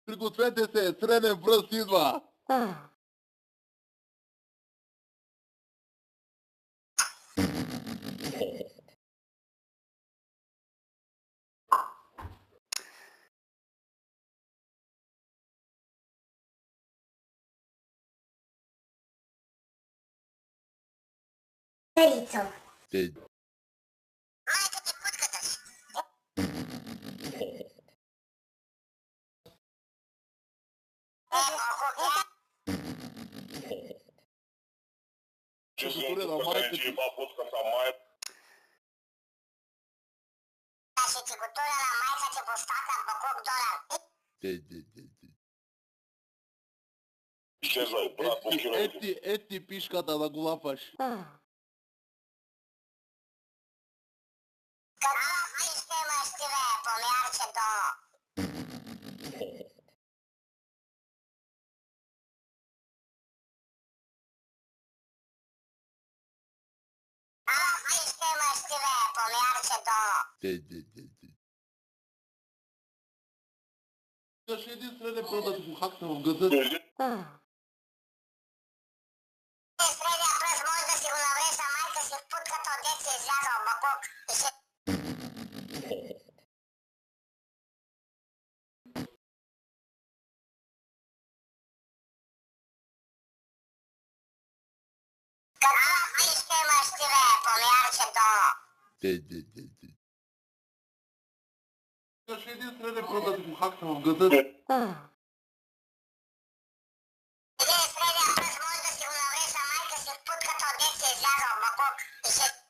Пригответе се, среден пръст идва! Царицо. Майка ти путката си. Че Добре, съм на тук, майка че ти. има путката майка. Аз ще ти го туря на майка ти по стака по колко долар. Изчезвай, брат, блокирай ги. Ети пишката да го лапаш. Какво ще имаш ти, бе, помярчето? Ще имаш ти, бе, помярчето? Ще един среден пръст да ти го хакна в гъза. Средния пръст може да си го навреш на майка си в путката от дет си излязал бакук и ще... Какво ще имаш ти, бе, помярчето? Ще един среден пръст да ти го хакна в гъза. Един средния пръст може да си го навреш на майка си в путката от дет си излязал бакук и ще...